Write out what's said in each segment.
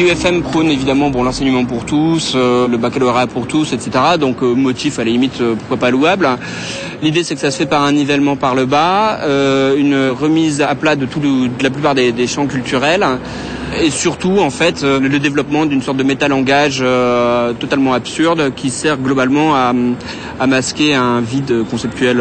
L'IUFM prône évidemment l'enseignement pour tous, le baccalauréat pour tous, etc. Donc motif à la limite, pourquoi pas louable. L'idée c'est que ça se fait par un nivellement par le bas, une remise à plat de la plupart des champs culturels. Et surtout, en fait, le développement d'une sorte de métalangage totalement absurde qui sert globalement à masquer un vide conceptuel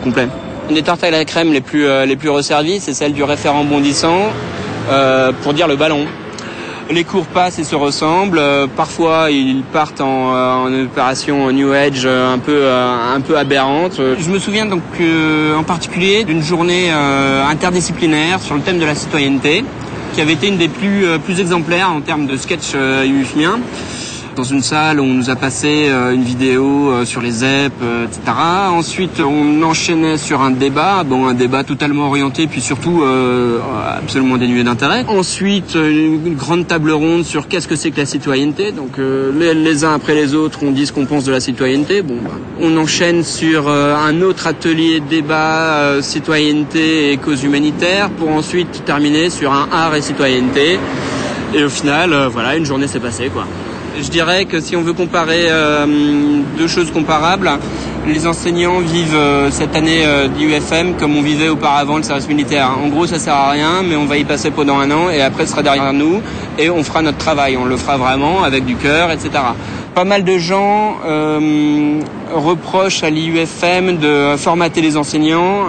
complet. Les tartes à la crème les plus resservies, c'est celle du référent bondissant, pour dire le ballon. Les cours passent et se ressemblent. Parfois, ils partent en opération New Age un peu aberrante. Je me souviens donc en particulier d'une journée interdisciplinaire sur le thème de la citoyenneté, qui avait été une des plus exemplaires en termes de sketch UFMien. Dans une salle où on nous a passé une vidéo sur les ZEP, etc. Ensuite, on enchaînait sur un débat totalement orienté, puis surtout absolument dénué d'intérêt. Ensuite, une grande table ronde sur qu'est-ce que c'est que la citoyenneté. Donc les uns après les autres, on dit ce qu'on pense de la citoyenneté. On enchaîne sur un autre atelier débat citoyenneté et cause humanitaire, pour ensuite terminer sur un art et citoyenneté. Et au final, une journée s'est passée, quoi. Je dirais que si on veut comparer deux choses comparables, les enseignants vivent cette année d'IUFM comme on vivait auparavant le service militaire. En gros, ça sert à rien, mais on va y passer pendant un an et après, ce sera derrière nous et on fera notre travail. On le fera vraiment avec du cœur, etc. Pas mal de gens reprochent à l'IUFM de formater les enseignants.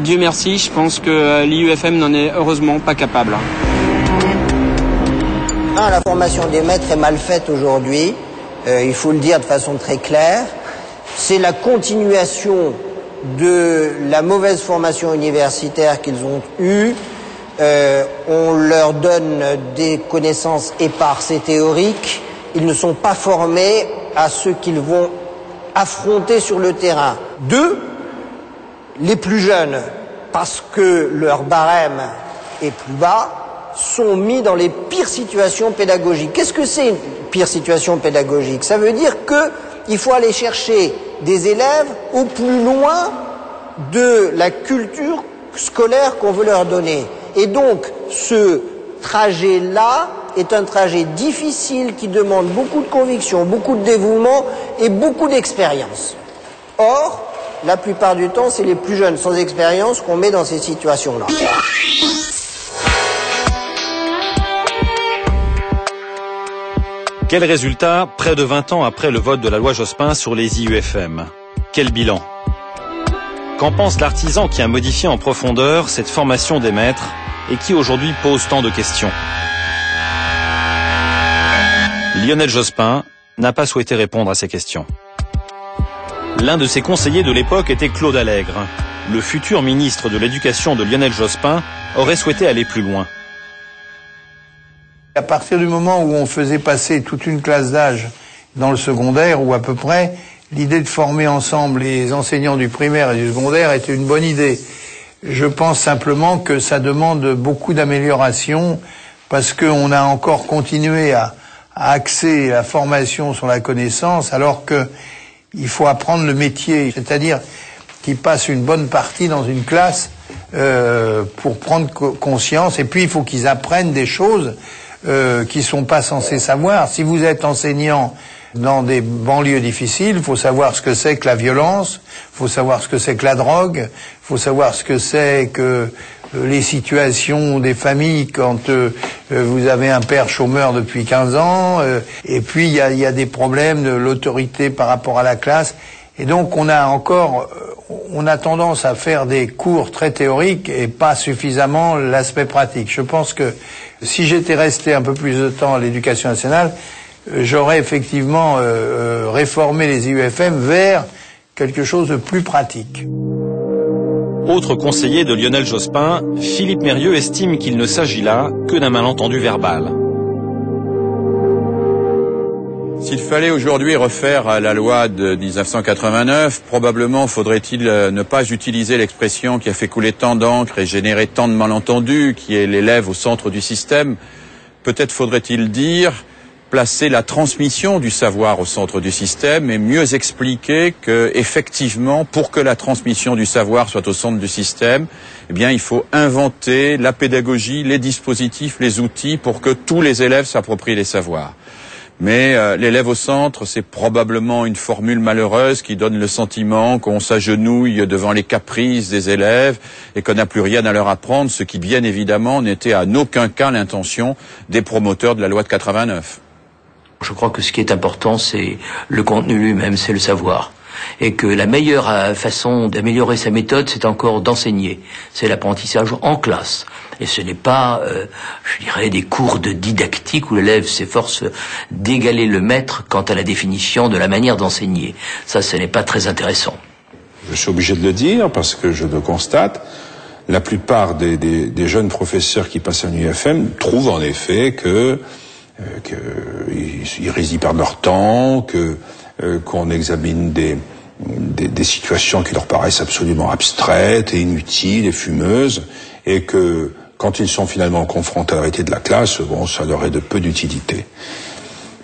Dieu merci, je pense que l'IUFM n'en est heureusement pas capable. La formation des maîtres est mal faite aujourd'hui, il faut le dire de façon très claire. C'est la continuation de la mauvaise formation universitaire qu'ils ont eue. On leur donne des connaissances éparses et théoriques. Ils ne sont pas formés à ce qu'ils vont affronter sur le terrain. Deux, les plus jeunes, parce que leur barème est plus bas, sont mis dans les pires situations pédagogiques. Qu'est-ce que c'est une pire situation pédagogique? Ça veut dire qu'il faut aller chercher des élèves au plus loin de la culture scolaire qu'on veut leur donner. Et donc, ce trajet-là est un trajet difficile qui demande beaucoup de conviction, beaucoup de dévouement et beaucoup d'expérience. Or, la plupart du temps, c'est les plus jeunes sans expérience qu'on met dans ces situations-là. Quel résultat, près de 20 ans après le vote de la loi Jospin sur les IUFM? Quel bilan? Qu'en pense l'artisan qui a modifié en profondeur cette formation des maîtres et qui aujourd'hui pose tant de questions? Lionel Jospin n'a pas souhaité répondre à ces questions. L'un de ses conseillers de l'époque était Claude Allègre. Le futur ministre de l'Éducation de Lionel Jospin aurait souhaité aller plus loin. À partir du moment où on faisait passer toute une classe d'âge dans le secondaire, ou à peu près, l'idée de former ensemble les enseignants du primaire et du secondaire était une bonne idée. Je pense simplement que ça demande beaucoup d'amélioration, parce qu'on a encore continué à axer la formation sur la connaissance, alors qu'il faut apprendre le métier, c'est-à-dire qu'ils passent une bonne partie dans une classe pour prendre conscience, et puis il faut qu'ils apprennent des choses qui sont pas censés savoir. Si vous êtes enseignant dans des banlieues difficiles, il faut savoir ce que c'est que la violence, il faut savoir ce que c'est que la drogue, il faut savoir ce que c'est que les situations des familles quand vous avez un père chômeur depuis 15 ans, et puis il y a des problèmes de l'autorité par rapport à la classe. Et donc on a tendance à faire des cours très théoriques et pas suffisamment l'aspect pratique. Je pense que si j'étais resté un peu plus de temps à l'Éducation nationale, j'aurais effectivement réformé les IUFM vers quelque chose de plus pratique. Autre conseiller de Lionel Jospin, Philippe Mérieux estime qu'il ne s'agit là que d'un malentendu verbal. S'il fallait aujourd'hui refaire la loi de 1989, probablement faudrait-il ne pas utiliser l'expression qui a fait couler tant d'encre et générer tant de malentendus, qui est l'élève au centre du système. Peut-être faudrait-il dire placer la transmission du savoir au centre du système et mieux expliquer que, effectivement, pour que la transmission du savoir soit au centre du système, eh bien, il faut inventer la pédagogie, les dispositifs, les outils pour que tous les élèves s'approprient les savoirs. Mais l'élève au centre, c'est probablement une formule malheureuse qui donne le sentiment qu'on s'agenouille devant les caprices des élèves et qu'on n'a plus rien à leur apprendre, ce qui, bien évidemment, n'était en aucun cas l'intention des promoteurs de la loi de 89. Je crois que ce qui est important, c'est le contenu lui-même, c'est le savoir. Et que la meilleure façon d'améliorer sa méthode, c'est encore d'enseigner. C'est l'apprentissage en classe. Et ce n'est pas, je dirais, des cours de didactique où l'élève s'efforce d'égaler le maître quant à la définition de la manière d'enseigner. Ça, ce n'est pas très intéressant. Je suis obligé de le dire parce que je le constate. La plupart des jeunes professeurs qui passent à l'UFM trouvent en effet qu'ils perdent leur temps, qu'on examine des situations qui leur paraissent absolument abstraites et inutiles et fumeuses, et que quand ils sont finalement confrontés à la réalité de la classe, bon, ça leur est de peu d'utilité.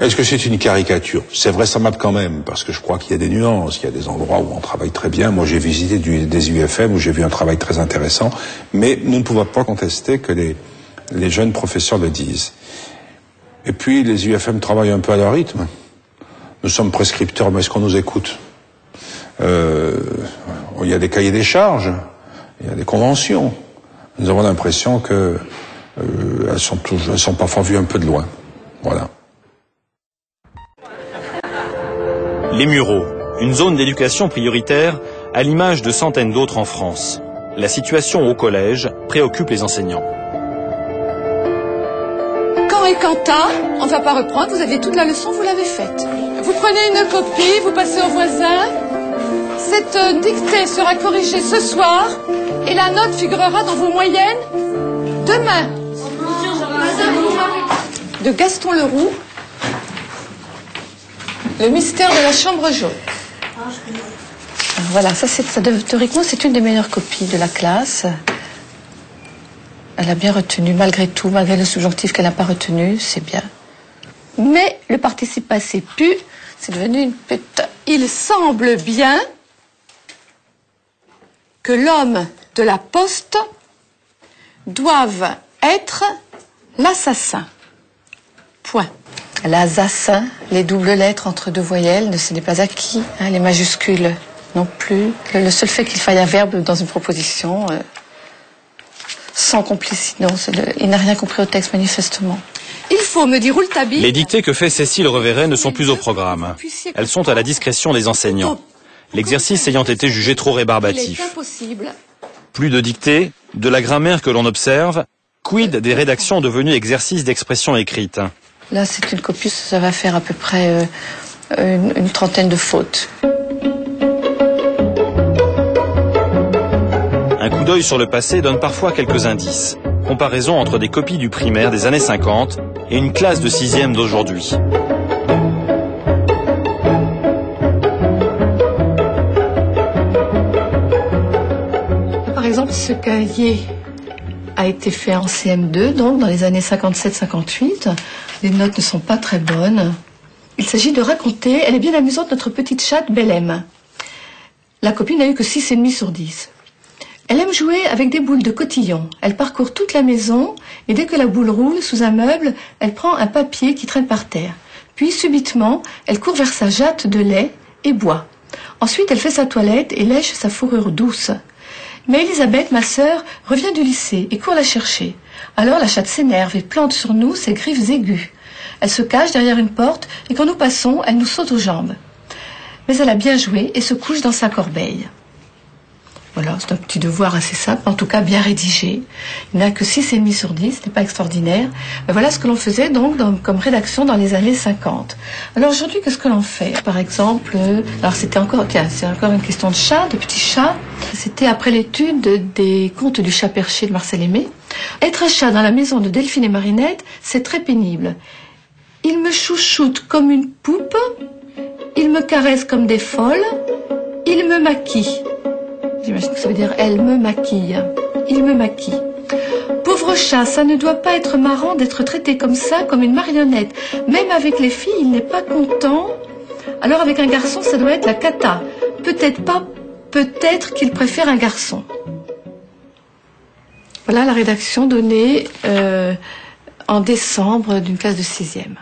Est-ce que c'est une caricature? C'est vraisemblable quand même, parce que je crois qu'il y a des nuances, il y a des endroits où on travaille très bien. Moi, j'ai visité des UFM où j'ai vu un travail très intéressant, mais nous ne pouvons pas contester que les jeunes professeurs le disent. Et puis, les UFM travaillent un peu à leur rythme. Nous sommes prescripteurs, mais est-ce qu'on nous écoute? Il y a des cahiers des charges, il y a des conventions. Nous avons l'impression que elles sont parfois vues un peu de loin. Voilà. Les Mureaux, une zone d'éducation prioritaire à l'image de centaines d'autres en France. La situation au collège préoccupe les enseignants. Quand et Quentin, on ne va pas reprendre, vous avez toute la leçon, vous l'avez faite. Vous prenez une copie, vous passez au voisin. Cette dictée sera corrigée ce soir et la note figurera dans vos moyennes demain. De Gaston Leroux, Le mystère de la chambre jaune. Alors voilà, théoriquement, c'est une des meilleures copies de la classe. Elle a bien retenu, malgré tout, malgré le subjonctif qu'elle n'a pas retenu, c'est bien. Mais le participe passé pu, c'est devenu une pute. Il semble bien que l'homme de la poste doive être l'assassin. Point. L'assassin, les doubles lettres entre deux voyelles, ce n'est pas acquis. Hein, les majuscules non plus. Le seul fait qu'il faille un verbe dans une proposition, sans complice, non, il n'a rien compris au texte manifestement. Il faut me dire Rouletabille. Les dictées que fait Cécile Reverret ne sont plus au programme. Elles sont à la discrétion des enseignants. L'exercice ayant été jugé trop rébarbatif. Plus de dictées, de la grammaire que l'on observe, quid des rédactions devenues exercices d'expression écrite. Là, c'est une copie, ça va faire à peu près une trentaine de fautes. Un coup d'œil sur le passé donne parfois quelques indices. Comparaison entre des copies du primaire des années 50 et une classe de 6e d'aujourd'hui. Par exemple, ce cahier a été fait en CM2, donc dans les années 57-58. Les notes ne sont pas très bonnes. Il s'agit de raconter, elle est bien amusante, notre petite chatte Bellem. La copine n'a eu que 6,5 sur 10. Elle aime jouer avec des boules de cotillon. Elle parcourt toute la maison et dès que la boule roule sous un meuble, elle prend un papier qui traîne par terre. Puis subitement, elle court vers sa jatte de lait et boit. Ensuite, elle fait sa toilette et lèche sa fourrure douce. Mais Elisabeth, ma sœur, revient du lycée et court la chercher. Alors la chatte s'énerve et plante sur nous ses griffes aiguës. Elle se cache derrière une porte et quand nous passons, elle nous saute aux jambes. Mais elle a bien joué et se couche dans sa corbeille. Voilà, c'est un petit devoir assez simple, en tout cas bien rédigé. Il n'a que 6,5 sur 10, ce n'est pas extraordinaire. Mais voilà ce que l'on faisait donc comme rédaction dans les années 50. Alors aujourd'hui, qu'est-ce que l'on fait? Par exemple, alors c'est encore une question de chat, de petits chats. C'était après l'étude des contes du chat perché de Marcel Aimé. Être un chat dans la maison de Delphine et Marinette, c'est très pénible. Il me chouchoute comme une poupe, il me caresse comme des folles, il me maquille. J'imagine que ça veut dire elle me maquille. Il me maquille. Pauvre Pauvre chat, ça ne doit pas être marrant d'être traité comme ça, comme une marionnette. Même avec les filles, il n'est pas content. Alors avec un garçon, ça doit être la cata. Peut-être pas, peut-être qu'il préfère un garçon. Voilà la rédaction donnée en décembre d'une classe de 6e.